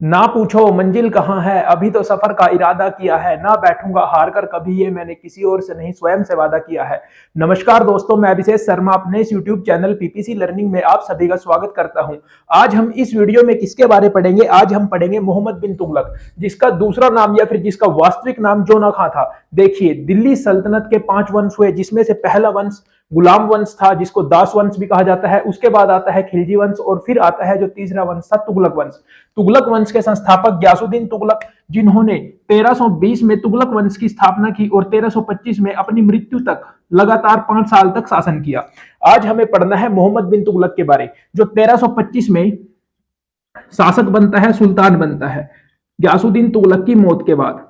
ना पूछो मंजिल कहाँ है, अभी तो सफर का इरादा किया है, ना बैठूंगा हार कर कभी, ये मैंने किसी और से नहीं स्वयं से वादा किया है। नमस्कार दोस्तों, मैं अभिषेक शर्मा अपने इस यूट्यूब चैनल पीपीसी लर्निंग में आप सभी का स्वागत करता हूं। आज हम इस वीडियो में किसके बारे पढ़ेंगे? आज हम पढ़ेंगे मोहम्मद बिन तुगलक, जिसका दूसरा नाम या फिर जिसका वास्तविक नाम जोना खां था। देखिए, दिल्ली सल्तनत के 5 वंश हुए, जिसमें से पहला वंश गुलाम वंश था, जिसको दास वंश भी कहा जाता है। उसके बाद आता है खिलजी वंश और फिर आता है जो तीसरा वंश था, तुगलक वंश। तुगलक वंश के संस्थापक ग्यासुद्दीन तुगलक, जिन्होंने 1320 में तुगलक वंश की स्थापना की और 1325 में अपनी मृत्यु तक लगातार 5 साल तक शासन किया। आज हमें पढ़ना है मोहम्मद बिन तुगलक के बारे, जो 1325 में शासक बनता है, सुल्तान बनता है ग्यासुद्दीन तुगलक की मौत के बाद।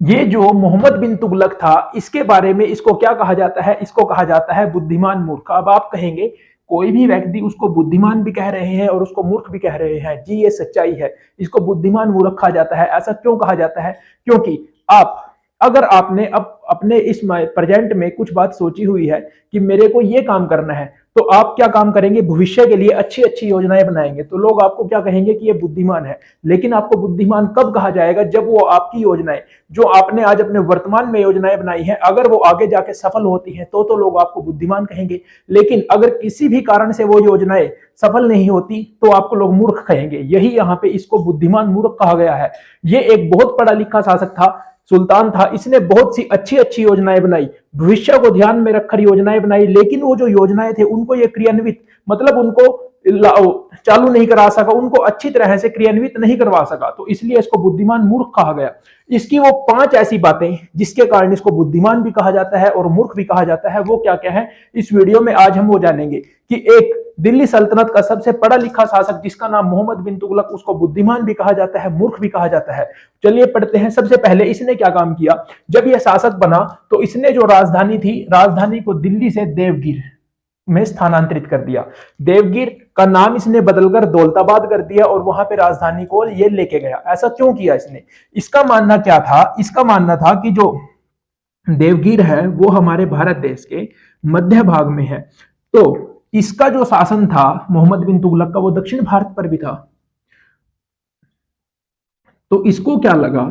ये जो मोहम्मद बिन तुगलक था, इसके बारे में इसको क्या कहा जाता है? इसको कहा जाता है बुद्धिमान मूर्ख। अब आप कहेंगे कोई भी व्यक्ति उसको बुद्धिमान भी कह रहे हैं और उसको मूर्ख भी कह रहे हैं। जी, ये सच्चाई है, इसको बुद्धिमान मूर्ख कहा जाता है। ऐसा क्यों कहा जाता है? क्योंकि आप अगर आपने अब अपने इस प्रेजेंट में कुछ बात सोची हुई है कि मेरे को ये काम करना है, तो आप क्या काम करेंगे? भविष्य के लिए अच्छी अच्छी योजनाएं बनाएंगे, तो लोग आपको क्या कहेंगे कि ये बुद्धिमान है। लेकिन आपको बुद्धिमान कब कहा जाएगा? जब वो आपकी योजनाएं, जो आपने आज अपने वर्तमान में योजनाएं बनाई हैं, अगर वो आगे जाके सफल होती हैं तो लोग आपको बुद्धिमान कहेंगे। लेकिन अगर किसी भी कारण से वो योजनाएं सफल नहीं होती तो आपको लोग मूर्ख कहेंगे। यही यहाँ पे इसको बुद्धिमान मूर्ख कहा गया है। ये एक बहुत पढ़ा लिखा शासक था, सुल्तान था। इसने बहुत सी अच्छी अच्छी योजनाएं बनाई, भविष्य को ध्यान में रखकर योजनाएं बनाई, लेकिन वो जो योजनाएं थे उनको ये क्रियान्वित, मतलब उनको चालू नहीं करा सका, उनको अच्छी तरह से क्रियान्वित नहीं करवा सका, तो इसलिए इसको बुद्धिमान मूर्ख कहा गया। इसकी वो 5 ऐसी बातें जिसके कारण इसको बुद्धिमान भी कहा जाता है और मूर्ख भी कहा जाता है, वो क्या क्या है इस वीडियो में आज हम वो जानेंगे। कि एक दिल्ली सल्तनत का सबसे पढ़ा लिखा शासक जिसका नाम मोहम्मद बिन तुगलक, उसको बुद्धिमान भी कहा जाता है, मूर्ख भी कहा जाता है। चलिए पढ़ते हैं। सबसे पहले इसने क्या काम किया? जब यह शासक बना तो इसने जो राजधानी थी, राजधानी को दिल्ली से देवगिर में स्थानांतरित कर दिया। देवगिर का नाम इसने बदलकर दौलताबाद कर दिया और वहां पे राजधानी को ये लेके गया। ऐसा क्यों किया इसने? इसका मानना क्या था? इसका मानना था कि जो देवगिर है वो हमारे भारत देश के मध्य भाग में है, तो इसका जो शासन था मोहम्मद बिन तुगलक का, वो दक्षिण भारत पर भी था। तो इसको क्या लगा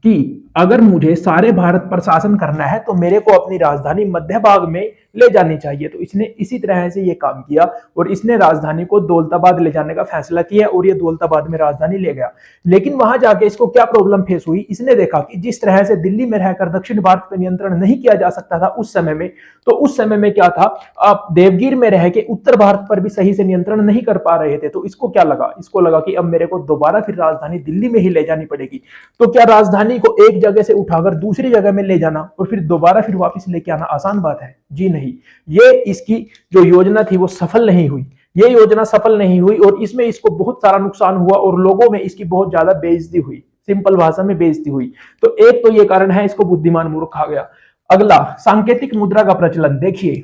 कि अगर मुझे सारे भारत पर शासन करना है तो मेरे को अपनी राजधानी मध्य भाग में ले जानी चाहिए। तो इसने इसी तरह से ये काम किया और इसने राजधानी को दौलताबाद ले जाने का फैसला किया और ये दौलताबाद में राजधानी ले गया। लेकिन वहां जाके इसको क्या प्रॉब्लम फेस हुई? इसने देखा कि जिस तरह से दिल्ली में रहकर दक्षिण भारत पर नियंत्रण नहीं किया जा सकता था उस समय में, तो उस समय में क्या था, आप देवगिर में रह के उत्तर भारत पर भी सही से नियंत्रण नहीं कर पा रहे थे। तो इसको क्या लगा? इसको लगा कि अब मेरे को दोबारा फिर राजधानी दिल्ली में ही ले जानी पड़ेगी। तो क्या राजधानी को एक जगह से उठाकर दूसरी जगह में ले जाना और फिर दोबारा फिर वापस लेके आना आसान बात है? जी नहीं। ये इसकी जो योजना थी वो सफल नहीं हुई। ये योजना सफल नहीं हुई और इसमें इसको बहुत सारा नुकसान हुआ और लोगों में इसकी बहुत ज्यादा बेइज्जती हुई। सिंपल भाषा में बेइज्जती हुई। तो एक तो ये कारण है, इसको बुद्धिमान मूर्ख कहा गया। अगला, सांकेतिक मुद्रा का प्रचलन। देखिए,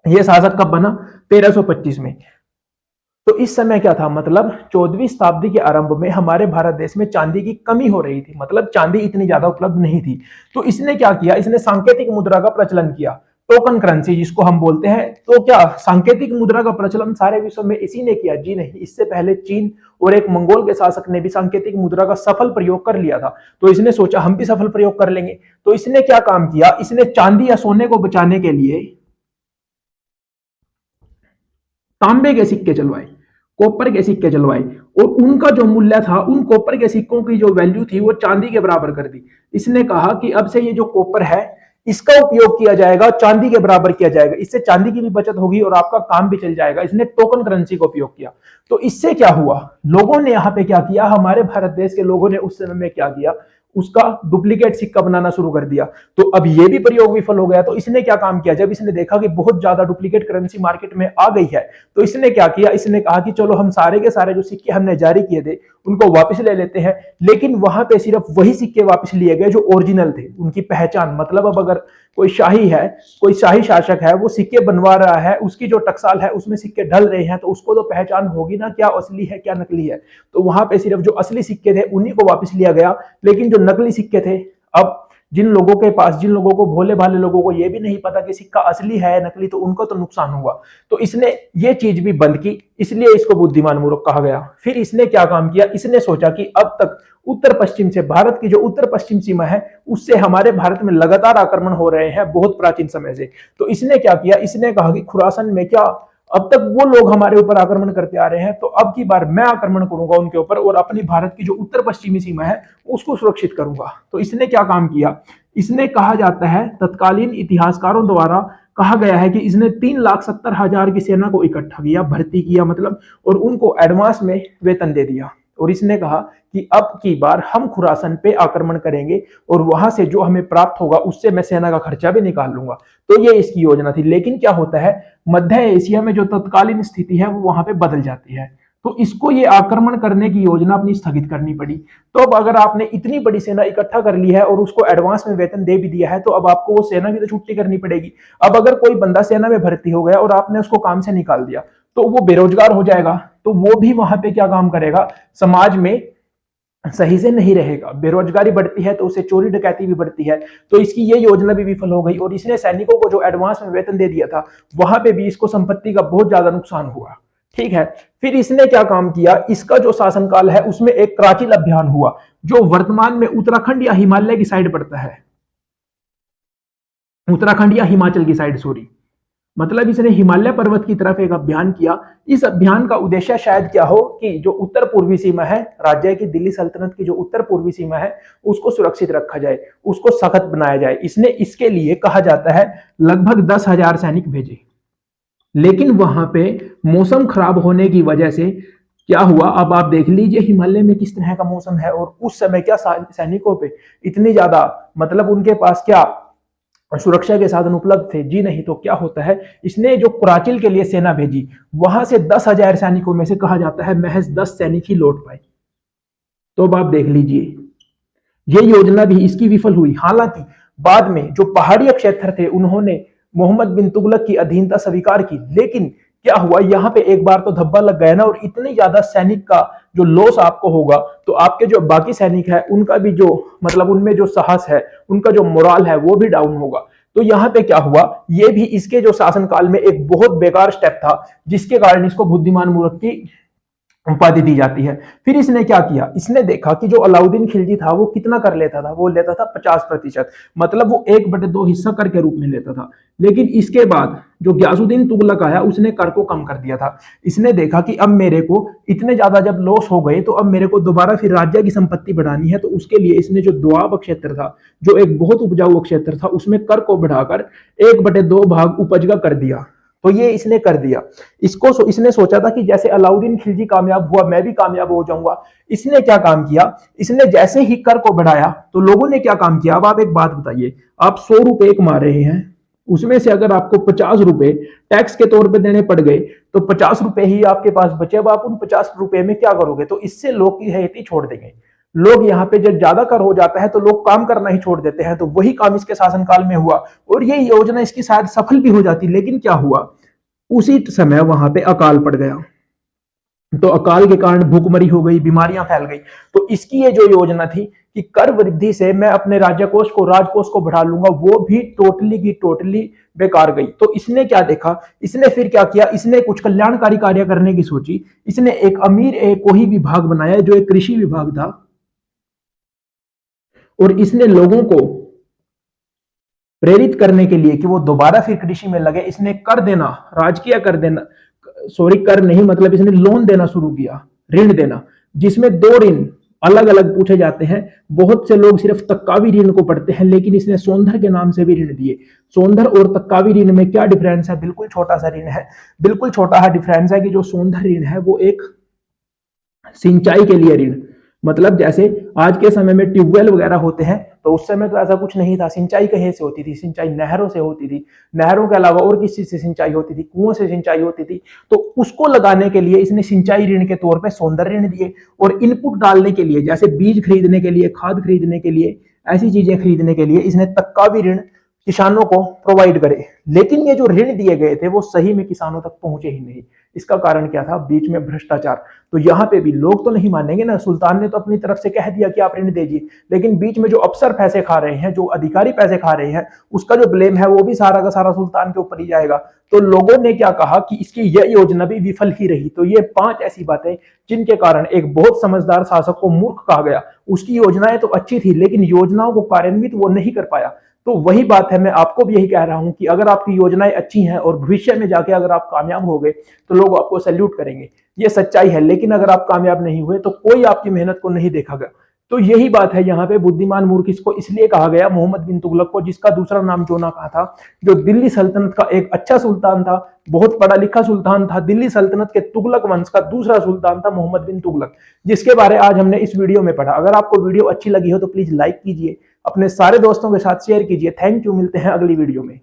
यह शासक कब बना? 1325 में। तो इस समय क्या था, मतलब 14वीं शताब्दी के आरंभ में हमारे भारत देश में चांदी की कमी हो रही थी, मतलब चांदी इतनी ज्यादा उपलब्ध नहीं थी। तो इसने क्या किया? इसने सांकेतिक मुद्रा का प्रचलन किया, टोकन करेंसी जिसको हम बोलते हैं। तो क्या सांकेतिक मुद्रा का प्रचलन सारे विश्व में इसी ने किया? जी नहीं। इससे पहले चीन और एक मंगोल के शासक ने भी सांकेतिक मुद्रा का सफल प्रयोग कर लिया था। तो इसने सोचा हम भी सफल प्रयोग कर लेंगे। तो इसने क्या काम किया? इसने चांदी या सोने को बचाने के लिए तांबे के सिक्के चलवाए, कॉपर के सिक्के चलवाए और उनका जो मूल्य था, उन कॉपर के सिक्कों की जो वैल्यू थी वो चांदी के बराबर कर दी। इसने कहा कि अब से ये जो कॉपर है इसका उपयोग किया जाएगा, चांदी के बराबर किया जाएगा। इससे चांदी की भी बचत होगी और आपका काम भी चल जाएगा। इसने टोकन करेंसी का उपयोग किया। तो इससे क्या हुआ? लोगों ने यहाँ पे क्या किया, हमारे भारत देश के लोगों ने उस समय में क्या किया, उसका डुप्लीकेट सिक्का बनाना शुरू कर दिया। तो अब ये भी प्रयोग विफल हो गया। तो इसने क्या काम किया? जब इसने देखा कि बहुत ज्यादा डुप्लीकेट करेंसी मार्केट में आ गई है, तो इसने क्या किया? इसने कहा कि चलो हम सारे के सारे जो सिक्के हमने जारी किए थे उनको वापस ले लेते हैं। लेकिन वहां पे सिर्फ वही सिक्के वापस लिए गए जो ओरिजिनल थे, उनकी पहचान। मतलब अब अगर कोई शाही है, कोई शाही शासक है, वो सिक्के बनवा रहा है, उसकी जो टकसाल है उसमें सिक्के ढल रहे हैं, तो उसको तो पहचान होगी ना क्या असली है क्या नकली है। तो वहां पे सिर्फ जो असली सिक्के थे उन्हीं को वापस लिया गया, लेकिन जो नकली सिक्के थे अब जिन लोगों के पास, जिन लोगों को, भोले भाले लोगों को ये भी नहीं पता कि सिक्का असली है नकली, तो उनको तो नुकसान हुआ। तो इसने ये चीज भी बंद की, इसलिए इसको बुद्धिमान मूर्ख कहा गया। फिर इसने क्या काम किया, इसने सोचा कि अब तक उत्तर पश्चिम से, भारत की जो उत्तर पश्चिम सीमा है उससे हमारे भारत में लगातार आक्रमण हो रहे हैं बहुत प्राचीन समय से। तो इसने क्या किया, इसने कहा कि खुरासन में क्या अब तक वो लोग हमारे ऊपर आक्रमण करते आ रहे हैं, तो अब की बार मैं आक्रमण करूंगा उनके ऊपर और अपनी भारत की जो उत्तर पश्चिमी सीमा है उसको सुरक्षित करूंगा। तो इसने क्या काम किया, इसने, कहा जाता है तत्कालीन इतिहासकारों द्वारा कहा गया है कि इसने 3,70,000 की सेना को इकट्ठा किया, भर्ती किया मतलब, और उनको एडवांस में वेतन दे दिया। और इसने कहा कि अब की बार हम खुरासन पे आक्रमण करेंगे और वहां से जो हमें प्राप्त होगा उससे मैं सेना का खर्चा भी निकाल लूंगा। तो ये इसकी योजना थी। लेकिन क्या होता है, मध्य एशिया में जो तत्कालीन स्थिति है वो वहां पे बदल जाती है, तो इसको ये आक्रमण करने की योजना अपनी स्थगित करनी पड़ी। तो अब अगर आपने इतनी बड़ी सेना इकट्ठा कर ली है और उसको एडवांस में वेतन दे भी दिया है, तो अब आपको वो सेना की तो छुट्टी करनी पड़ेगी। अब अगर कोई बंदा सेना में भर्ती हो गया और आपने उसको काम से निकाल दिया, तो वो बेरोजगार हो जाएगा, तो वो भी वहां पे क्या काम करेगा, समाज में सही से नहीं रहेगा। बेरोजगारी बढ़ती है तो उसे चोरी डकैती भी बढ़ती है। तो इसकी ये योजना भी विफल हो गई और इसने सैनिकों को जो एडवांस में वेतन दे दिया था वहां पे भी इसको संपत्ति का बहुत ज्यादा नुकसान हुआ। ठीक है, फिर इसने क्या काम किया, इसका जो शासनकाल है उसमें एक कराचिल अभियान हुआ जो वर्तमान में उत्तराखंड या हिमालय की साइड पड़ता है, उत्तराखंड या हिमाचल की साइड, सॉरी, मतलब इसने हिमालय पर्वत की तरफ एक अभियान किया। इस अभियान का उद्देश्य शायद क्या हो कि जो उत्तर पूर्वी सीमा है राज्य की, दिल्ली सल्तनत की जो उत्तर पूर्वी सीमा है उसको सुरक्षित रखा जाए, उसको सख्त बनाया जाए। इसने इसके लिए कहा जाता है लगभग 10,000 सैनिक भेजे। लेकिन वहां पे मौसम खराब होने की वजह से क्या हुआ, अब आप देख लीजिए हिमालय में किस तरह का मौसम है और उस समय क्या सैनिकों पे इतनी ज्यादा, मतलब उनके पास क्या सुरक्षा के साधन उपलब्ध थे? जी नहीं। तो क्या होता है, इसने जो कराचिल के लिए सेना भेजी वहां से 10,000 सैनिकों में से कहा जाता है महज 10 सैनिक ही लौट पाए। तो अब आप देख लीजिए ये योजना भी इसकी विफल हुई। हालांकि बाद में जो पहाड़ी क्षेत्र थे उन्होंने मोहम्मद बिन तुगलक की अधीनता स्वीकार की, लेकिन क्या हुआ, यहाँ पे एक बार तो धब्बा लग गया ना, और इतनी ज्यादा सैनिक का जो लॉस आपको होगा तो आपके जो बाकी सैनिक है उनका भी जो, मतलब उनमें जो साहस है, उनका जो मोराल है वो भी डाउन होगा। तो यहाँ पे क्या हुआ, ये भी इसके जो शासनकाल में एक बहुत बेकार स्टेप था जिसके कारण इसको बुद्धिमान मूर्ख की उपाधि दी जाती है। फिर इसने क्या किया, इसने देखा कि जो अलाउद्दीन खिलजी था वो कितना कर लेता था, वो लेता था 50%, मतलब वो 1/2 हिस्सा कर के रूप में लेता था। लेकिन इसके बाद जो ग्यासुद्दीन तुगलक आया उसने कर को कम कर दिया था। इसने देखा कि अब मेरे को इतने ज्यादा जब लॉस हो गए तो अब मेरे को दोबारा फिर राज्य की संपत्ति बढ़ानी है। तो उसके लिए इसने जो दोआब क्षेत्र था, जो एक बहुत उपजाऊ क्षेत्र था, उसमें कर को बढ़ाकर 1/2 भाग उपज का कर दिया। तो ये इसने कर दिया। इसने सोचा था कि जैसे अलाउद्दीन खिलजी कामयाब हुआ मैं भी कामयाब हो जाऊंगा। इसने क्या काम किया, इसने जैसे ही कर को बढ़ाया तो लोगों ने क्या काम किया। अब आप एक बात बताइए, आप 100 रुपए कमा रहे हैं, उसमें से अगर आपको 50 रुपए टैक्स के तौर पे देने पड़ गए तो 50 रुपए ही आपके पास बचे। अब आप उन 50 रुपए में क्या करोगे? तो इससे लोग की हैती छोड़ देंगे। लोग यहाँ पे जब ज्यादा कर हो जाता है तो लोग काम करना ही छोड़ देते हैं। तो वही काम इसके शासनकाल में हुआ और ये योजना इसकी शायद सफल भी हो जाती। लेकिन क्या हुआ, उसी समय वहां पे अकाल पड़ गया। तो अकाल के कारण भूखमरी हो गई, बीमारियां फैल गई। तो इसकी ये जो योजना थी कि कर वृद्धि से मैं अपने राजकोष को बढ़ा लूंगा, वो भी टोटली की टोटली बेकार गई। तो इसने क्या देखा, इसने फिर क्या किया, इसने कुछ कल्याणकारी कार्य करने की सोची। इसने एक अमीर कोई विभाग बनाया जो एक कृषि विभाग था और इसने लोगों को प्रेरित करने के लिए कि वो दोबारा फिर कृषि में लगे, इसने कर देना, राजकीय कर देना, सॉरी कर नहीं, मतलब इसने लोन देना शुरू किया, ऋण देना, जिसमें 2 ऋण अलग अलग पूछे जाते हैं। बहुत से लोग सिर्फ तक्कावी ऋण को पढ़ते हैं, लेकिन इसने सोंधर के नाम से भी ऋण दिए। सोंधर और तक्कावी ऋण में क्या डिफरेंस है? बिल्कुल छोटा सा ऋण है, बिल्कुल छोटा सा डिफरेंस है कि जो सोंधर ऋण है वो एक सिंचाई के लिए ऋण, मतलब जैसे आज के समय में ट्यूबवेल वगैरह होते हैं तो उस समय तो ऐसा कुछ नहीं था। सिंचाई कहीं से होती थी? सिंचाई नहरों से होती थी। नहरों के अलावा और किस चीज से सिंचाई होती थी? कुओं से सिंचाई होती थी। तो उसको लगाने के लिए इसने सिंचाई ऋण के तौर पे सौंदर्य ऋण दिए और इनपुट डालने के लिए, जैसे बीज खरीदने के लिए, खाद खरीदने के लिए, ऐसी चीजें खरीदने के लिए इसने तक्कावी ऋण किसानों को प्रोवाइड करे। लेकिन ये जो ऋण दिए गए थे वो सही में किसानों तक पहुंचे ही नहीं। इसका कारण क्या था? बीच में भ्रष्टाचार। तो यहाँ पे भी लोग तो नहीं मानेंगे ना, सुल्तान ने तो अपनी तरफ से कह दिया कि आप ऋण दीजिए, लेकिन बीच में जो अफसर पैसे खा रहे हैं, जो अधिकारी पैसे खा रहे हैं, उसका जो ब्लेम है वो भी सारा का सारा सुल्तान के ऊपर ही जाएगा। तो लोगों ने क्या कहा कि इसकी यह योजना भी विफल ही रही। तो ये 5 ऐसी बातें जिनके कारण एक बहुत समझदार शासक को मूर्ख कहा गया। उसकी योजनाएं तो अच्छी थी, लेकिन योजनाओं को कार्यान्वित वो नहीं कर पाया। तो वही बात है, मैं आपको भी यही कह रहा हूं कि अगर आपकी योजनाएं अच्छी हैं और भविष्य में जाके अगर आप कामयाब हो गए तो लोग आपको सैल्यूट करेंगे, ये सच्चाई है। लेकिन अगर आप कामयाब नहीं हुए तो कोई आपकी मेहनत को नहीं देखेगा। तो यही बात है यहाँ पे, बुद्धिमान मूर्ख इसको इसलिए कहा गया मोहम्मद बिन तुगलक को, जिसका दूसरा नाम जोना कहा था, जो दिल्ली सल्तनत का एक अच्छा सुल्तान था, बहुत पढ़ा लिखा सुल्तान था। दिल्ली सल्तनत के तुगलक वंश का दूसरा सुल्तान था मोहम्मद बिन तुगलक, जिसके बारे आज हमने इस वीडियो में पढ़ा। अगर आपको वीडियो अच्छी लगी हो तो प्लीज लाइक कीजिए, अपने सारे दोस्तों के साथ शेयर कीजिए। थैंक यू, मिलते हैं अगली वीडियो में।